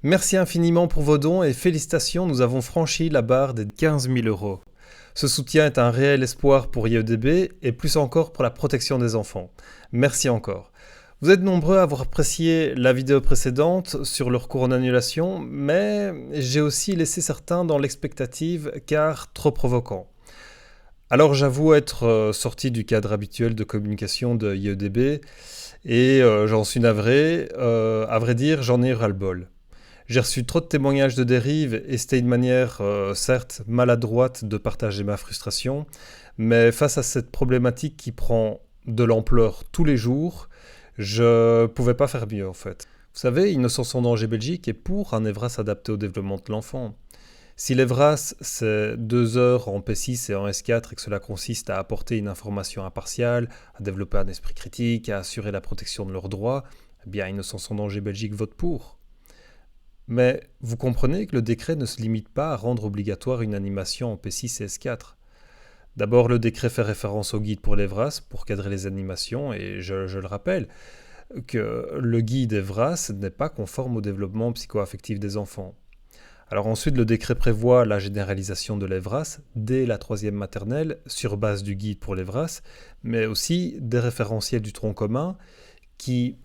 Merci infiniment pour vos dons et félicitations, nous avons franchi la barre des 15 000 euros. Ce soutien est un réel espoir pour IEDB et plus encore pour la protection des enfants. Merci encore. Vous êtes nombreux à avoir apprécié la vidéo précédente sur le recours en annulation, mais j'ai aussi laissé certains dans l'expectative car trop provoquant. Alors j'avoue être sorti du cadre habituel de communication de IEDB et j'en suis navré. À vrai dire, j'en ai eu ras-le-bol. J'ai reçu trop de témoignages de dérive et c'était une manière, certes, maladroite de partager ma frustration, mais face à cette problématique qui prend de l'ampleur tous les jours, je pouvais pas faire mieux en fait. Vous savez, Innocence en danger Belgique est pour un EVRAS adapté au développement de l'enfant. Si l'EVRAS, c'est 2 heures en P6 et en S4 et que cela consiste à apporter une information impartiale, à développer un esprit critique, à assurer la protection de leurs droits, eh bien Innocence en danger Belgique vote pour. Mais vous comprenez que le décret ne se limite pas à rendre obligatoire une animation en P6 et S4. D'abord, le décret fait référence au guide pour l'EVRAS pour cadrer les animations, et je le rappelle, que le guide EVRAS n'est pas conforme au développement psycho-affectif des enfants. Alors ensuite, le décret prévoit la généralisation de l'EVRAS dès la 3e maternelle sur base du guide pour l'EVRAS, mais aussi des référentiels du tronc commun qui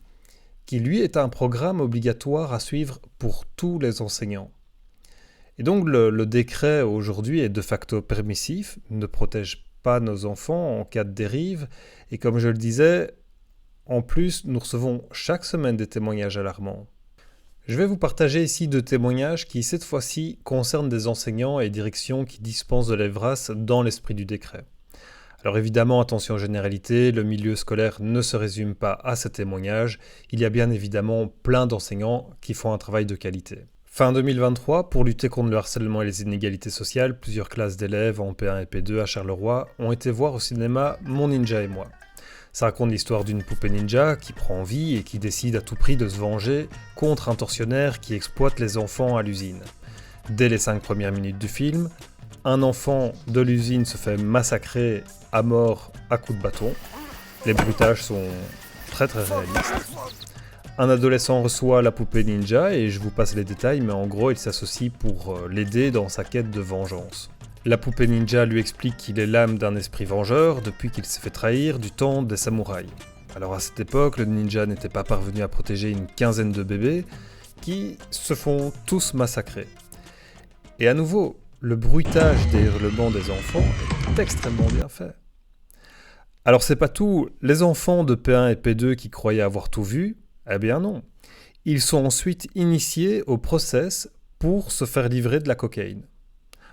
lui est un programme obligatoire à suivre pour tous les enseignants. Et donc le décret aujourd'hui est de facto permissif, ne protège pas nos enfants en cas de dérive, et comme je le disais, en plus nous recevons chaque semaine des témoignages alarmants. Je vais vous partager ici 2 témoignages qui cette fois-ci concernent des enseignants et directions qui dispensent de l'EVRAS dans l'esprit du décret. Alors évidemment, attention aux généralités, le milieu scolaire ne se résume pas à ces témoignages, il y a bien évidemment plein d'enseignants qui font un travail de qualité. Fin 2023, pour lutter contre le harcèlement et les inégalités sociales, plusieurs classes d'élèves en P1 et P2 à Charleroi ont été voir au cinéma Mon Ninja et moi. Ça raconte l'histoire d'une poupée ninja qui prend vie et qui décide à tout prix de se venger contre un tortionnaire qui exploite les enfants à l'usine. Dès les 5 premières minutes du film, un enfant de l'usine se fait massacrer à mort à coups de bâton. Les bruitages sont très très réalistes. Un adolescent reçoit la poupée ninja et je vous passe les détails, mais en gros il s'associe pour l'aider dans sa quête de vengeance. La poupée ninja lui explique qu'il est l'âme d'un esprit vengeur depuis qu'il s'est fait trahir du temps des samouraïs. Alors à cette époque, le ninja n'était pas parvenu à protéger une quinzaine de bébés qui se font tous massacrer. Et à nouveau, le bruitage des hurlements des enfants est extrêmement bien fait. Alors c'est pas tout, les enfants de P1 et P2 qui croyaient avoir tout vu, eh bien non. Ils sont ensuite initiés au process pour se faire livrer de la cocaïne.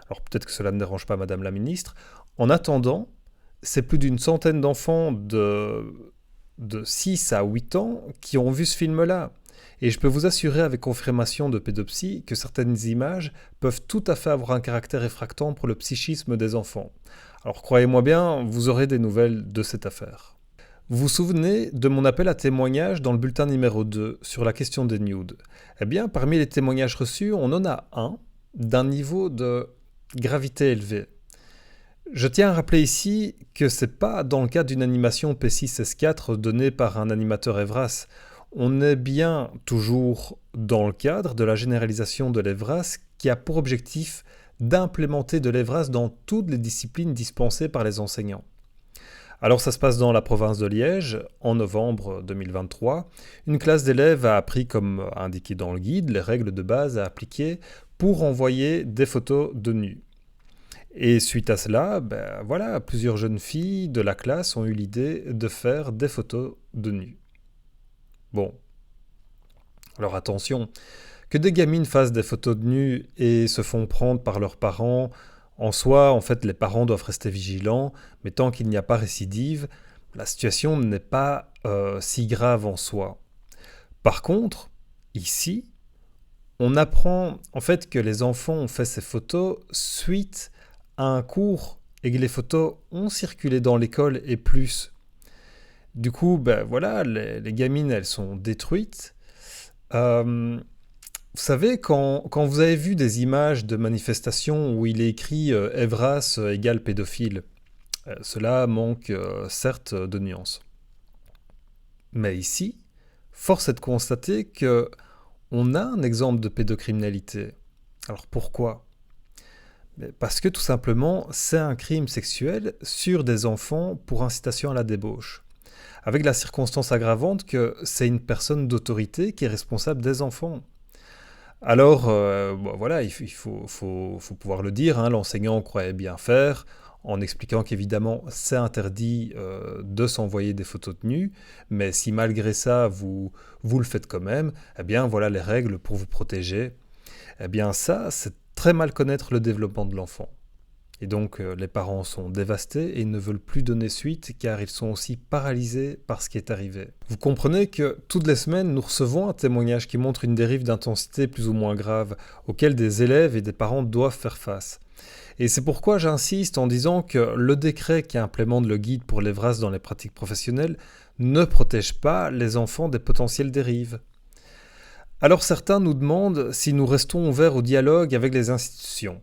Alors peut-être que cela ne dérange pas Madame la Ministre. En attendant, c'est plus d'une centaine d'enfants de 6 à 8 ans qui ont vu ce film-là. Et je peux vous assurer avec confirmation de pédopsie que certaines images peuvent tout à fait avoir un caractère effractant pour le psychisme des enfants. Alors croyez-moi bien, vous aurez des nouvelles de cette affaire. Vous vous souvenez de mon appel à témoignages dans le bulletin numéro 2 sur la question des nudes? Eh bien, parmi les témoignages reçus, on en a un d'un niveau de gravité élevée. Je tiens à rappeler ici que c'est pas dans le cadre d'une animation P6-S4 donnée par un animateur EVRAS. On est bien toujours dans le cadre de la généralisation de l'EVRAS qui a pour objectif d'implémenter de l'EVRAS dans toutes les disciplines dispensées par les enseignants. Alors ça se passe dans la province de Liège, en novembre 2023. Une classe d'élèves a appris, comme indiqué dans le guide, les règles de base à appliquer pour envoyer des photos de nus. Et suite à cela, plusieurs jeunes filles de la classe ont eu l'idée de faire des photos de nus. Bon, alors attention, que des gamines fassent des photos de nus et se font prendre par leurs parents, en soi, en fait, les parents doivent rester vigilants, mais tant qu'il n'y a pas récidive, la situation n'est pas si grave en soi. Par contre, ici, on apprend en fait que les enfants ont fait ces photos suite à un cours et que les photos ont circulé dans l'école et plus. Du coup, les gamines, elles sont détruites. Vous savez, quand vous avez vu des images de manifestations où il est écrit Evras égale pédophile, cela manque certes de nuances. Mais ici, force est de constater que on a un exemple de pédocriminalité. Alors pourquoi? Parce que tout simplement, c'est un crime sexuel sur des enfants pour incitation à la débauche. Avec la circonstance aggravante que c'est une personne d'autorité qui est responsable des enfants. Alors, voilà, il faut pouvoir le dire, hein, l'enseignant croyait bien faire, en expliquant qu'évidemment c'est interdit de s'envoyer des photos de nu, mais si malgré ça vous le faites quand même, eh bien voilà les règles pour vous protéger. Eh bien ça, c'est très mal connaître le développement de l'enfant. Et donc les parents sont dévastés et ils ne veulent plus donner suite car ils sont aussi paralysés par ce qui est arrivé. Vous comprenez que toutes les semaines nous recevons un témoignage qui montre une dérive d'intensité plus ou moins grave auquel des élèves et des parents doivent faire face. Et c'est pourquoi j'insiste en disant que le décret qui implémente le guide pour les VRAS dans les pratiques professionnelles ne protège pas les enfants des potentielles dérives. Alors certains nous demandent si nous restons ouverts au dialogue avec les institutions.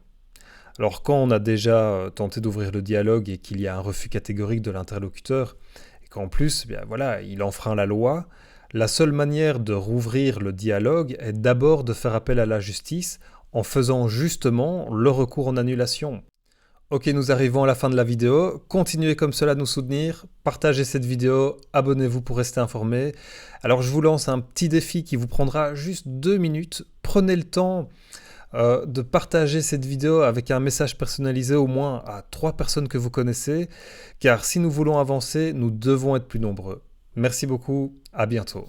Alors quand on a déjà tenté d'ouvrir le dialogue et qu'il y a un refus catégorique de l'interlocuteur, et qu'en plus, bien voilà, il enfreint la loi, la seule manière de rouvrir le dialogue est d'abord de faire appel à la justice en faisant justement le recours en annulation. Ok, nous arrivons à la fin de la vidéo. Continuez comme cela à nous soutenir. Partagez cette vidéo. Abonnez-vous pour rester informé. Alors, je vous lance un petit défi qui vous prendra juste 2 minutes. Prenez le temps de partager cette vidéo avec un message personnalisé au moins à 3 personnes que vous connaissez. Car si nous voulons avancer, nous devons être plus nombreux. Merci beaucoup. À bientôt.